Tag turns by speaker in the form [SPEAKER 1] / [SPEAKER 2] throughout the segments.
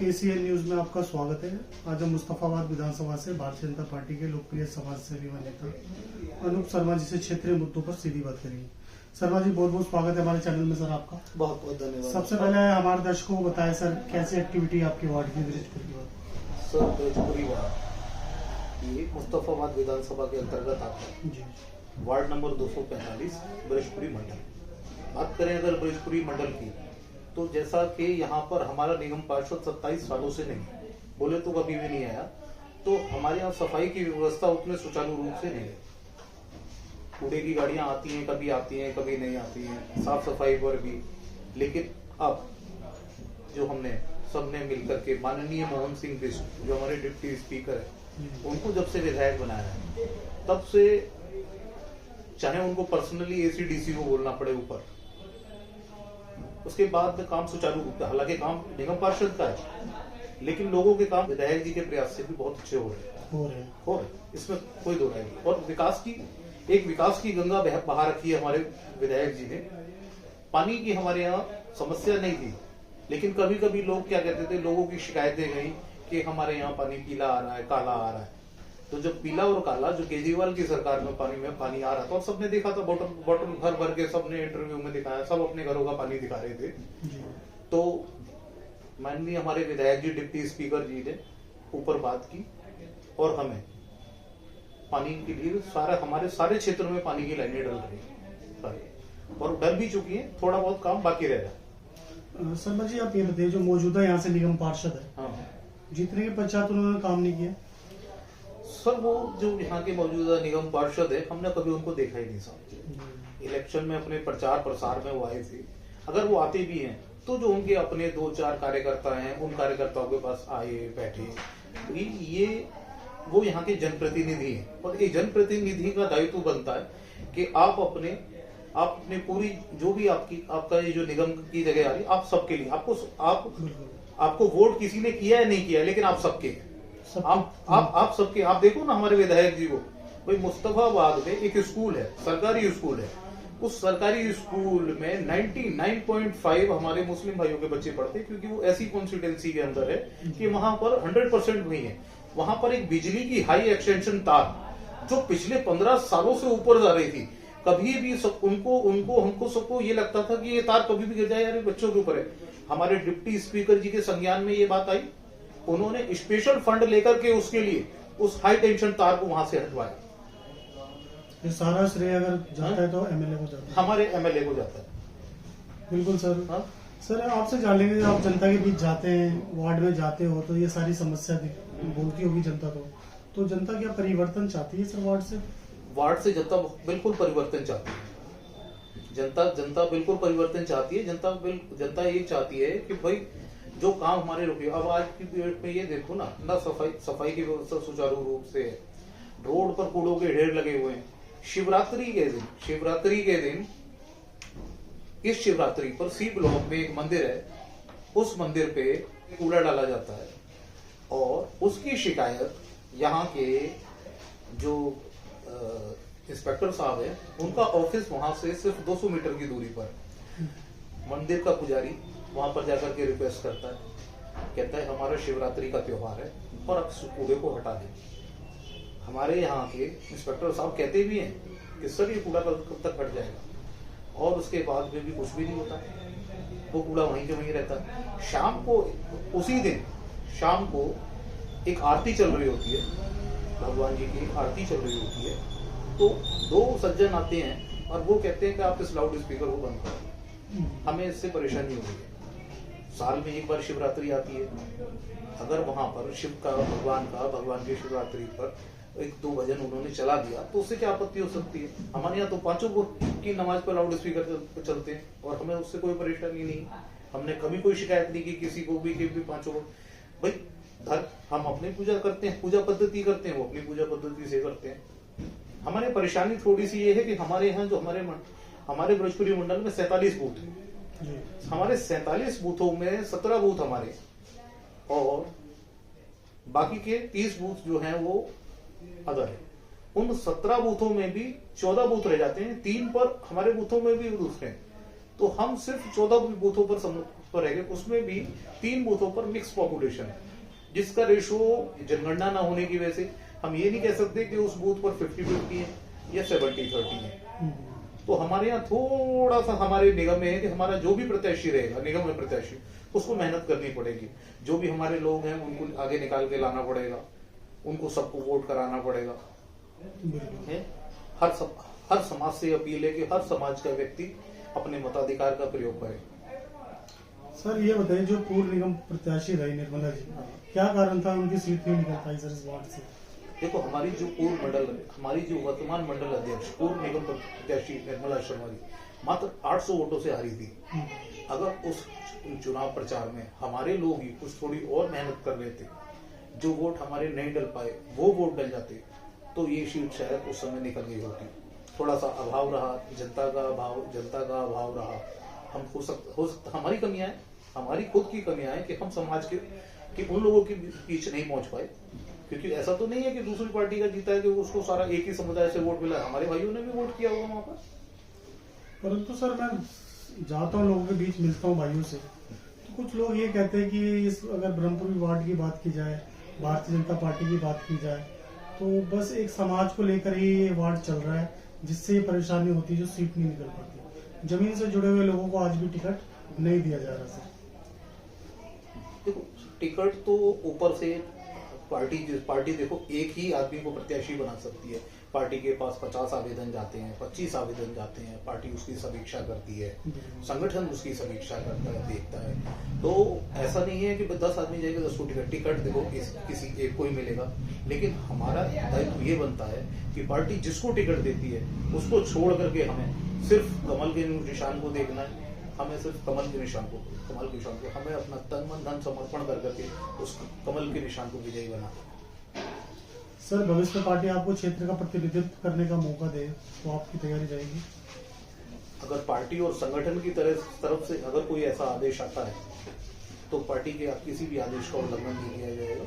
[SPEAKER 1] KCN news में आपका स्वागत है। आज हम मुस्तफाबाद विधानसभा से भारतीय जनता पार्टी के लोकप्रिय समाज सेवी व नेता अनूप शर्मा जी से क्षेत्रीय मुद्दों पर सीधी बात करेंगे। शर्मा जी, बहुत बहुत स्वागत है हमारे चैनल में। सर आपका
[SPEAKER 2] बहुत बहुत धन्यवाद।
[SPEAKER 1] सबसे पहले हमारे दर्शकों को बताएं सर, कैसी एक्टिविटी आपकी वार्ड की ब्रिजपुर की वार्ड?
[SPEAKER 2] सर, ब्रिजपुरी वार्ड ये मुस्तफाबाद विधानसभा के अंतर्गत आता है
[SPEAKER 1] जी।
[SPEAKER 2] वार्ड नंबर 245 ब्रिजपुरी मंडल। बात करें अगर ब्रिजपुरी मंडल की, तो जैसा कि यहाँ पर हमारा निगम पार्षद 27 सालों से नहीं, बोले तो कभी भी नहीं आया, तो हमारे यहाँ सफाई की व्यवस्था उतने सुचारू रूप से नहीं है। कूड़े की गाड़ियां आती हैं, कभी नहीं आती हैं, साफ सफाई पर भी। लेकिन अब जो हमने सबने मिलकर के माननीय मोहन सिंह बिष्ट जो हमारे डिप्टी स्पीकर है, उनको जब से विधायक बनाया है, तब से चाहे उनको पर्सनली ACDC को बोलना पड़े ऊपर, उसके बाद काम सुचारू रूप से, हालांकि काम निगम पार्षद का है, लेकिन लोगों के काम विधायक जी के प्रयास से भी बहुत अच्छे हो रहे हैं। इसमें कोई दो राय नहीं। और विकास की गंगा बहा रखी है हमारे विधायक जी ने। पानी की हमारे यहाँ समस्या नहीं थी, लेकिन कभी कभी लोग क्या कहते थे, लोगों की शिकायतें गई कि हमारे यहाँ पानी पीला आ रहा है, काला आ रहा है। तो जब पीला और काला, जो केजरीवाल की सरकार में पानी आ रहा था, और सबने देखा था, बॉटल भर भर के सबने इंटरव्यू में दिखाया, सब अपने घरों का पानी दिखा रहे थे। तो माननीय हमारे विधायक जी, डिप्टी स्पीकर जी ने ऊपर बात की और हमें पानी के लिए हमारे सारे क्षेत्र में पानी की लाइनें डल रही है और डल भी चुकी है। थोड़ा बहुत काम बाकी रह रहा है।
[SPEAKER 1] शर्मा जी, आप ये बताइए, जो मौजूदा यहाँ से निगम पार्षद है,
[SPEAKER 2] हाँ,
[SPEAKER 1] जीतने के पश्चात उन्होंने काम नहीं किया?
[SPEAKER 2] सर, वो जो यहाँ के मौजूदा निगम पार्षद है, हमने कभी उनको देखा ही नहीं साहब। इलेक्शन में अपने प्रचार प्रसार में वो आए थे। अगर वो आते भी हैं तो जो उनके अपने 2-4 कार्यकर्ता हैं, उन कार्यकर्ताओं के पास आए बैठे। तो ये वो यहाँ के जनप्रतिनिधि हैं, और एक जनप्रतिनिधि का दायित्व बनता है कि आप अपने पूरी जो भी आपका ये जो निगम की जगह आ रही है, आप सबके लिए, आपको वोट किसी ने किया है नहीं किया है, लेकिन आप सबके हैं। आप सबके, आप देखो ना हमारे विधायक जी को, भाई मुस्तफाबाद में एक स्कूल है, सरकारी स्कूल है, उस सरकारी स्कूल में 99.5 हमारे मुस्लिम भाइयों के बच्चे पढ़ते हैं, क्योंकि वो ऐसी कॉन्स्टिट्यूएंसी के अंदर है कि वहां पर 100% वही है। वहां पर एक बिजली की हाई एक्सटेंशन तार जो पिछले 15 सालों से ऊपर जा रही थी, कभी भी हमको सबको ये लगता था कि ये तार कभी भी गिर जाए, यार बच्चों के ऊपर है। हमारे डिप्टी स्पीकर जी के संज्ञान में ये बात आई, उन्होंने स्पेशल फंड लेकर के उसके लिए उस हाई टेंशन तार को वहां से हटवाया।
[SPEAKER 1] ये सारा श्रेय अगर जाता है तो MLA को जाता है,
[SPEAKER 2] हमारे MLA को जाता है।
[SPEAKER 1] बिल्कुल सर।
[SPEAKER 2] हाँ?
[SPEAKER 1] सर, आपसे जान लेंगे, आप जनता के बीच जाते हैं, वार्ड में जाते हो, तो ये सारी समस्या बोलती होगी जनता तो जनता क्या परिवर्तन चाहती है सर वार्ड से?
[SPEAKER 2] जनता बिल्कुल परिवर्तन चाहती है। जनता बिल्कुल परिवर्तन चाहती है। जनता ये चाहती है कि भाई जो काम हमारे रुके, अब आज की पीरियड में ये देखो ना सफाई की व्यवस्था सुचारू रूप से है, रोड पर कूड़ों के ढेर लगे हुए हैं। शिवरात्रि के दिन इस शिवरात्रि पर C ब्लॉक में एक मंदिर है, उस मंदिर पे कूड़ा डाला जाता है, और उसकी शिकायत यहाँ के जो इंस्पेक्टर साहब है, उनका ऑफिस वहां से सिर्फ 200 मीटर की दूरी पर। मंदिर का पुजारी वहां पर जाकर के रिक्वेस्ट करता है, कहता है हमारा शिवरात्रि का त्योहार है और आप कूड़े को हटा दें। हमारे यहाँ के इंस्पेक्टर साहब कहते भी हैं कि सर ये कूड़ा कब तक हट जाएगा, और उसके बाद में भी कुछ भी नहीं होता, वो कूड़ा वहीं के वहीं रहता है। शाम को, उसी दिन शाम को एक आरती चल रही होती है, भगवान जी की आरती चल रही होती है, तो 2 सज्जन आते हैं और वो कहते हैं कि आप इस लाउड स्पीकर को बंद करो, हमें इससे परेशानी हो रही है। साल में एक बार शिवरात्रि आती है, अगर वहां पर भगवान की शिवरात्रि पर 1-2 भजन उन्होंने चला दिया, तो उससे क्या आपत्ति हो सकती है? हमारे यहाँ तो 5 वक्त की नमाज पर लाउड स्पीकर चलते हैं और हमें उससे कोई परेशानी नहीं। हमने कभी कोई शिकायत नहीं की किसी को भी कि 5 वक्त, भाई हम अपनी पूजा करते हैं, पूजा पद्धति करते हैं, वो अपनी पूजा पद्धति से करते हैं। हमारी परेशानी थोड़ी सी ये है कि हमारे यहाँ जो हमारे ब्रिजपुरी मंडल में 47 बूथ है, हमारे 47 बूथों में 17 बूथ हमारे, और बाकी के 30 बूथ जो हैं वो अदर है। उन 17 बूथों में भी 14 बूथ रह जाते हैं, 3 पर हमारे बूथों में भी दूसरे हैं, तो हम सिर्फ 14 बूथों पर तो रह गए, उसमें भी 3 बूथों पर मिक्स पॉपुलेशन है, जिसका रेशो जनगणना ना होने की वजह से हम ये नहीं कह सकते कि उस बूथ पर 50-50 है या 70-30 है। तो हमारे यहाँ थोड़ा सा हमारे निगम में है कि हमारा जो भी प्रत्याशी रहेगा, निगम में प्रत्याशी, उसको मेहनत करनी पड़ेगी। जो भी हमारे लोग हैं उनको आगे निकाल के लाना पड़ेगा, उनको सबको वोट कराना पड़ेगा। है? हर समाज से अपील है कि हर समाज का व्यक्ति अपने मताधिकार का प्रयोग करे।
[SPEAKER 1] सर ये बताइए, जो पूर्व निगम प्रत्याशी रही निर्मला जी, क्या कारण था उनकी सीट नहीं निकल पाई सर इस वार्ड से?
[SPEAKER 2] देखो, हमारी जो वर्तमान मंडल अध्यक्ष पूर्व निगम प्रत्याशी निर्मला शर्मा जी मात्र 800 वोटों से हारी थी। अगर उस चुनाव प्रचार में हमारे लोग ही कुछ थोड़ी और मेहनत कर लेते, जो वोट हमारे नहीं डल पाए वो वोट डल जाते, तो ये सीट शायद उस समय निकल गई होती। थोड़ा सा अभाव रहा, जनता का अभाव रहा। हम हो सकता हमारी कमियां है, हमारी खुद की कमियां है कि हम समाज के उन लोगों के बीच नहीं पहुंच पाए, क्योंकि ऐसा तो नहीं है कि दूसरी पार्टी का जीता है कि उसको सारा एक ही समुदाय से वोट मिला है, हमारे भाइयों ने भी वोट किया होगा वहां पर।
[SPEAKER 1] परंतु सर मैं जाता हूँ, लोगों के बीच मिलता हूँ भाइयों से, तो कुछ लोग ये कहते हैं कि अगर ब्रह्मपुरी वार्ड की बात की जाए, भारतीय जनता पार्टी की बात की जाए, तो बस एक समाज को लेकर ही ये वार्ड चल रहा है, जिससे ये परेशानी होती है, जो सीट नहीं निकल पाती। जमीन से जुड़े हुए लोगों को आज भी टिकट नहीं दिया जा रहा सर।
[SPEAKER 2] देखो, टिकट तो ऊपर से पार्टी देखो एक ही आदमी को प्रत्याशी बना सकती है। पार्टी के पास 50 आवेदन जाते हैं, 25 आवेदन जाते हैं, पार्टी उसकी समीक्षा करती है, संगठन उसकी समीक्षा करता है, देखता है। तो ऐसा नहीं है कि 10 आदमी जाएगा 10 को टिकट देखो किसी एक को ही मिलेगा। लेकिन हमारा दायित्व ये बनता है कि पार्टी जिसको टिकट देती है उसको छोड़ करके हमें सिर्फ कमल के निशान को देखना है। हमें सिर्फ कमल के निशान को हमें अपना तन मन धन समर्पण कर करके उस कमल के निशान को विजयी बनाना।
[SPEAKER 1] सर भविष्य में पार्टी आपको क्षेत्र का प्रतिनिधित्व करने का मौका दे तो आपकी तैयारी रहेगी?
[SPEAKER 2] अगर पार्टी और संगठन की तरफ से अगर कोई ऐसा आदेश आता है तो पार्टी के किसी भी आदेश का उल्लंघन नहीं किया जाएगा।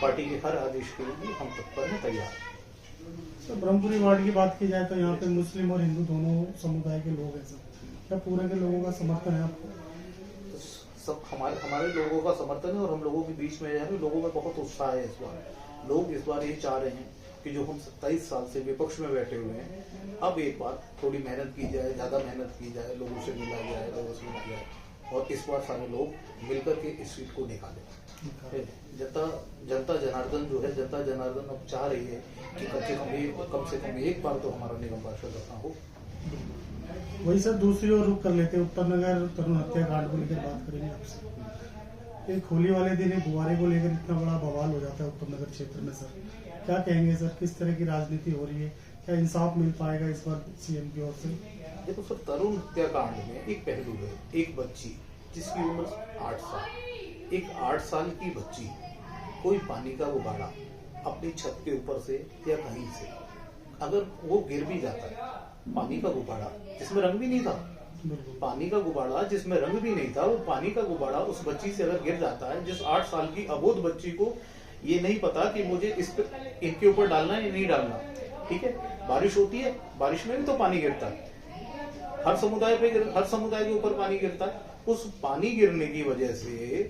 [SPEAKER 2] पार्टी के हर आदेश के लिए हम तत्पर हैं, तैयार हैं।
[SPEAKER 1] सर ब्रह्मपुरी वार्ड की बात की जाए तो यहाँ पे मुस्लिम और हिंदू दोनों समुदाय के लोग हैं सर, क्या पूरे के लोगों का समर्थन है आपको?
[SPEAKER 2] सब हमारे लोगों का समर्थन है और हम लोगों के बीच में है, लोगों में बहुत उत्साह है इस बार। लोग इस बार ये चाह रहे हैं कि जो हम 27 साल से विपक्ष में बैठे हुए हैं, अब एक बार थोड़ी मेहनत की जाए, ज्यादा मेहनत की जाए, लोगों से मिला जाए और इस बार सारे लोग मिलकर के इस सीट को निकालें। जनता जनार्दन अब चाह रही है कि कम से कम एक बार तो हमारा निगम पार्षद अपना हो।
[SPEAKER 1] वही सर, दूसरी ओर रुख कर लेते हैं, उत्तर नगर तरुण हत्याकांड को लेकर बात करेंगे आपसे। एक होली वाले दिन एक गुब्बारे को लेकर इतना बड़ा बवाल हो जाता है उत्तर नगर क्षेत्र में सर, क्या कहेंगे सर? किस तरह की राजनीति हो रही है? क्या इंसाफ मिल पाएगा इस बार सीएम की ओर से?
[SPEAKER 2] देखो सर, तरुण हत्याकांड में एक पहलू है, एक बच्ची जिसकी उम्र 8 साल, एक 8 साल की बच्ची कोई पानी का गुब्बारा अपनी छत के ऊपर से या कहीं से अगर वो गिर भी जाता है, पानी का गुब्बारा जिसमें रंग भी नहीं था, पानी का गुब्बारा जिसमें रंग भी नहीं था, वो पानी का गुब्बारा उस बच्ची से अगर गिर जाता है, जिस 8 साल की अबोध बच्ची को ये नहीं पता कि मुझे इनके ऊपर डालना है या नहीं डालना, ठीक है। बारिश होती है, बारिश में भी तो पानी गिरता है, हर समुदाय के ऊपर पानी गिरता है। उस पानी गिरने की वजह से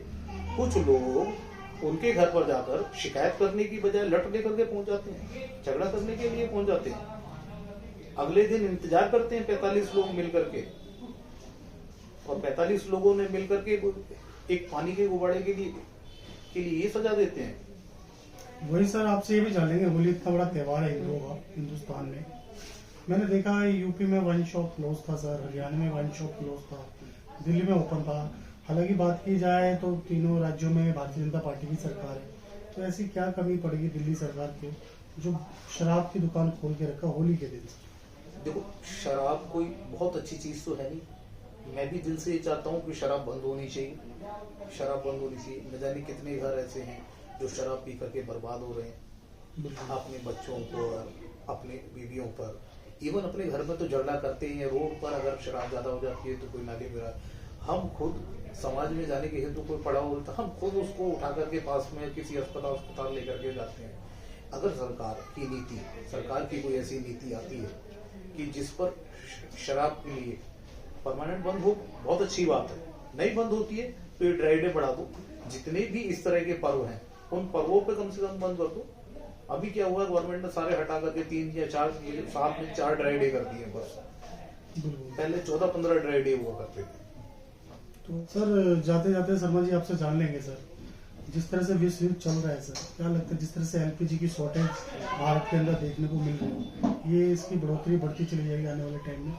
[SPEAKER 2] कुछ लोग उनके घर पर जाकर शिकायत करने की बजाय लट लेकर के पहुंच जाते हैं, झगड़ा करने के लिए पहुंच जाते हैं। अगले दिन इंतजार करते हैं 45 लोग मिलकर के, और 45 लोगों ने मिलकर के एक पानी के गुब्बारे के लिए ये सजा देते हैं।
[SPEAKER 1] वही सर, आपसे ये भी जानेंगे, होली इतना बड़ा त्योहार है हिंदुओं का हिंदुस्तान में। मैंने देखा है यूपी में वाइन शॉप क्लोज था सर, हरियाणा में वाइन शॉप क्लोज था, दिल्ली में ओपन था। हालांकि बात की जाए तो तीनों राज्यों में भारतीय जनता पार्टी की सरकार है, तो ऐसी क्या कमी पड़ेगी दिल्ली सरकार की जो शराब की दुकान खोल के रखा होली के दिन?
[SPEAKER 2] देखो, शराब कोई बहुत अच्छी चीज तो है नहीं। मैं भी दिल से ये चाहता हूँ कि शराब बंद होनी चाहिए, न जाने कितने घर ऐसे हैं जो शराब पी करके बर्बाद हो रहे हैं, अपने बच्चों पर, अपने बीवियों पर, इवन अपने घर में तो झगड़ा करते हैं। रोड पर अगर शराब ज्यादा हो जाती है तो कोई नाली में, हम खुद समाज में जाने के हेतु कोई पड़ा हो तो हम खुद उसको उठा करके पास में किसी अस्पताल लेकर के जाते हैं। अगर सरकार की कोई ऐसी नीति आती है कि जिस पर शराब के लिए परमानेंट बंद हो बहुत अच्छी बात है, नहीं बंद होती है तो ये ड्राई डे बढ़ा दो। जितने भी इस तरह के पर्व हैं उन पर्वों पे कम से कम बंद कर दो। अभी क्या हुआ, गवर्नमेंट ने सारे हटा करके 3 या 4 साथ में 4 ड्राई डे कर दिए बस। पहले 14-15 ड्राई डे हुआ करते थे।
[SPEAKER 1] तो सर जाते जाते शर्मा जी आपसे जान लेंगे सर, जिस तरह से विश्व युद्ध चल रहा है सर, क्या लगता है जिस तरह से एलपीजी की शॉर्टेज भारत के अंदर देखने को मिल रही है, ये इसकी बढ़ोतरी बढ़ती चली जाएगी आने वाले टाइम में?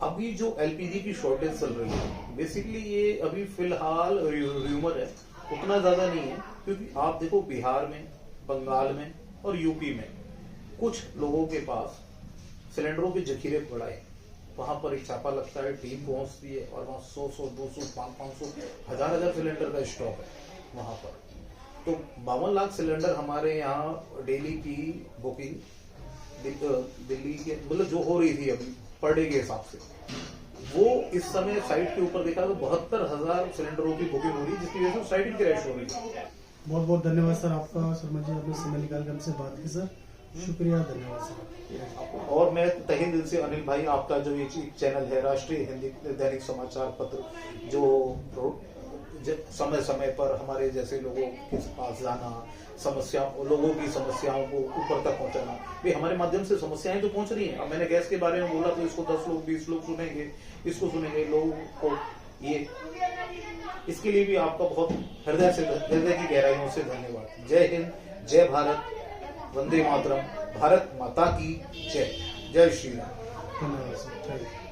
[SPEAKER 2] अभी जो एलपीजी की शॉर्टेज चल रही है बेसिकली ये अभी फिलहाल र्यूमर है, उतना ज्यादा नहीं है। क्योंकि आप देखो बिहार में, बंगाल में और यूपी में कुछ लोगों के पास सिलेंडरों के जखीरे पड़ा है, वहां पर एक छापा लगता है, टीम पहुंचती है और वहां 100, 200, 500, 1000 सिलेंडर का स्टॉक है वहां पर। तो 52 लाख सिलेंडर हमारे यहाँ डेली की बुकिंग दिल्ली के मतलब जो हो रही थी अभी पर डे के हिसाब से, वो इस समय साइट के ऊपर देखा तो 72,000 सिलेंडरों की बुकिंग हो रही है, जिसकी वजह से साइट ही क्रैश हो रही है।
[SPEAKER 1] बहुत बहुत धन्यवाद सर आपका, शर्मा जी आपने समय निकाल कर हमसे बात की सर, शुक्रिया, धन्यवाद सर।
[SPEAKER 2] और मैं तहे दिल से अनिल भाई, आपका जो ये चैनल है राष्ट्रीय हिंदी दैनिक समाचार पत्र, जो समय समय पर हमारे जैसे लोगों के पास जाना, लोगों की समस्याओं को ऊपर तक पहुंचाना, भी हमारे माध्यम से समस्याएं तो पहुंच रही हैं। अब मैंने गैस के बारे में बोला तो इसको 10 लोग 20 लोग सुनेंगे, इसको सुनेंगे लोगों को, ये इसके लिए भी आपका बहुत हृदय की गहराइयों से धन्यवाद। जय हिंद, जय भारत, वंदे मातरम, भारत माता की जय, जय श्री राम।
[SPEAKER 1] धन्यवाद सर, थैंक यू।